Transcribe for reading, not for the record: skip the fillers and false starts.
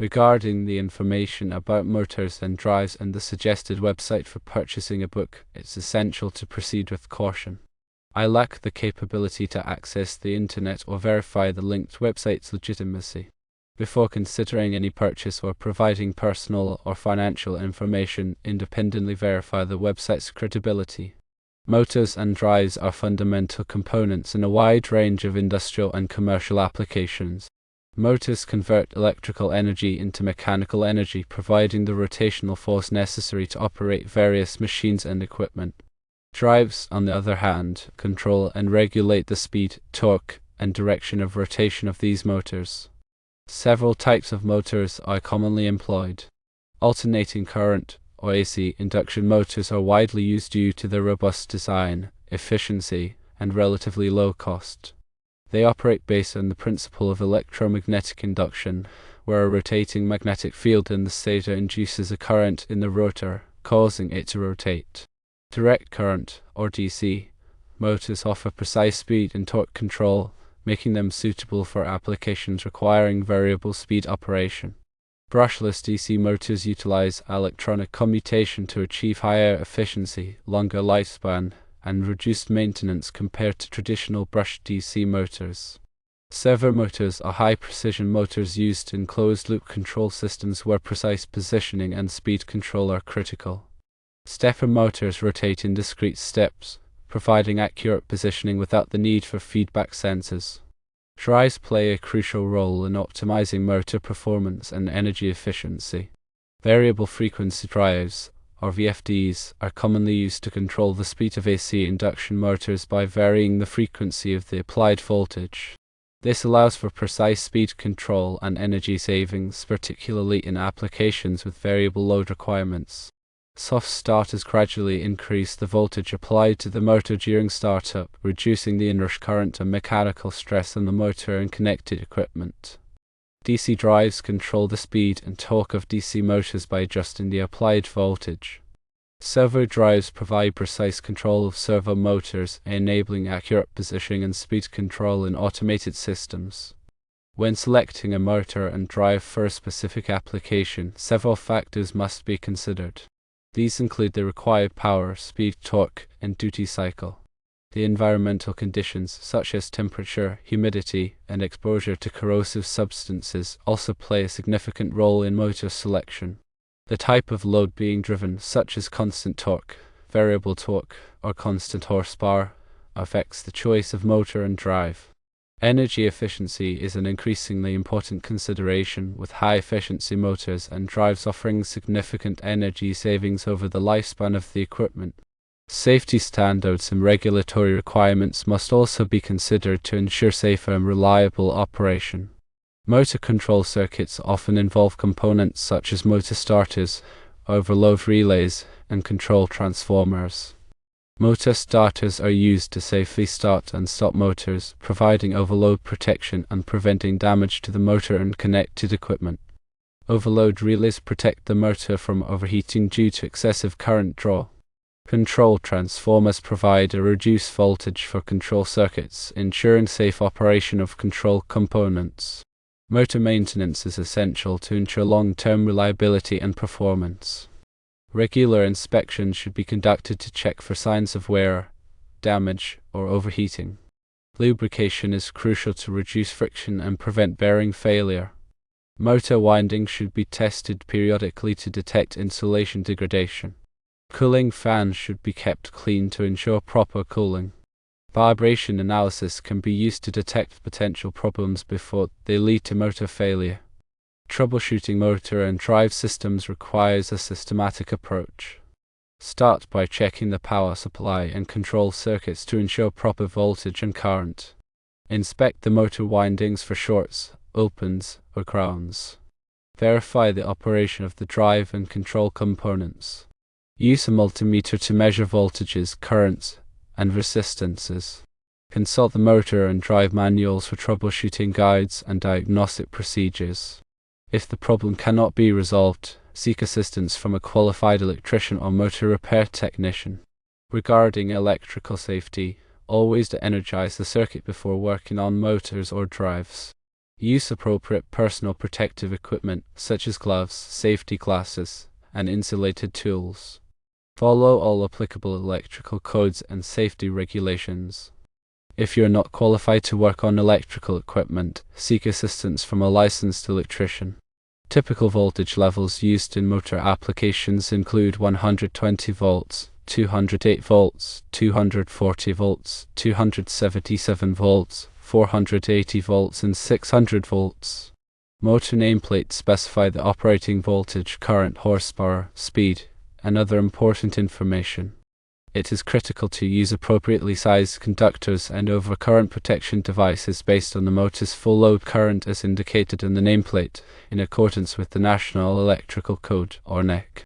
Regarding the information about motors and drives and the suggested website for purchasing a book, it's essential to proceed with caution. I lack the capability to access the internet or verify the linked website's legitimacy. Before considering any purchase or providing personal or financial information, independently verify the website's credibility. Motors and drives are fundamental components in a wide range of industrial and commercial applications. Motors convert electrical energy into mechanical energy, providing the rotational force necessary to operate various machines and equipment. Drives, on the other hand, control and regulate the speed, torque, and direction of rotation of these motors. Several types of motors are commonly employed. Alternating current, or AC, induction motors are widely used due to their robust design, efficiency, and relatively low cost. They operate based on the principle of electromagnetic induction, where a rotating magnetic field in the stator induces a current in the rotor, causing it to rotate. Direct current, or DC, motors offer precise speed and torque control, making them suitable for applications requiring variable speed operation. Brushless DC motors utilize electronic commutation to achieve higher efficiency, longer lifespan, and reduced maintenance compared to traditional brushed DC motors. Servo motors are high-precision motors used in closed-loop control systems where precise positioning and speed control are critical. Stepper motors rotate in discrete steps, providing accurate positioning without the need for feedback sensors. Drives play a crucial role in optimizing motor performance and energy efficiency. Variable frequency drives, or VFDs, are commonly used to control the speed of AC induction motors by varying the frequency of the applied voltage. This allows for precise speed control and energy savings, particularly in applications with variable load requirements. Soft starters gradually increase the voltage applied to the motor during startup, reducing the inrush current and mechanical stress on the motor and connected equipment. DC drives control the speed and torque of DC motors by adjusting the applied voltage. Servo drives provide precise control of servo motors, enabling accurate positioning and speed control in automated systems. When selecting a motor and drive for a specific application, several factors must be considered. These include the required power, speed, torque, and duty cycle. The environmental conditions, such as temperature, humidity, and exposure to corrosive substances, also play a significant role in motor selection. The type of load being driven, such as constant torque, variable torque, or constant horsepower, affects the choice of motor and drive. Energy efficiency is an increasingly important consideration, with high-efficiency motors and drives offering significant energy savings over the lifespan of the equipment. Safety standards and regulatory requirements must also be considered to ensure safer and reliable operation. Motor control circuits often involve components such as motor starters, overload relays, and control transformers. Motor starters are used to safely start and stop motors, providing overload protection and preventing damage to the motor and connected equipment. Overload relays protect the motor from overheating due to excessive current draw. Control transformers provide a reduced voltage for control circuits, ensuring safe operation of control components. Motor maintenance is essential to ensure long-term reliability and performance. Regular inspections should be conducted to check for signs of wear, damage, or overheating. Lubrication is crucial to reduce friction and prevent bearing failure. Motor windings should be tested periodically to detect insulation degradation. Cooling fans should be kept clean to ensure proper cooling. Vibration analysis can be used to detect potential problems before they lead to motor failure. Troubleshooting motor and drive systems requires a systematic approach. Start by checking the power supply and control circuits to ensure proper voltage and current. Inspect the motor windings for shorts, opens, or grounds. Verify the operation of the drive and control components. Use a multimeter to measure voltages, currents, and resistances. Consult the motor and drive manuals for troubleshooting guides and diagnostic procedures. If the problem cannot be resolved, seek assistance from a qualified electrician or motor repair technician. Regarding electrical safety, always de-energize the circuit before working on motors or drives. Use appropriate personal protective equipment such as gloves, safety glasses, and insulated tools. Follow all applicable electrical codes and safety regulations. If you are not qualified to work on electrical equipment, seek assistance from a licensed electrician. Typical voltage levels used in motor applications include 120 volts, 208 volts, 240 volts, 277 volts, 480 volts and 600 volts. Motor nameplates specify the operating voltage, current, horsepower, speed, and other important information. It is critical to use appropriately sized conductors and overcurrent protection devices based on the motor's full load current as indicated in the nameplate, in accordance with the National Electrical Code, or NEC.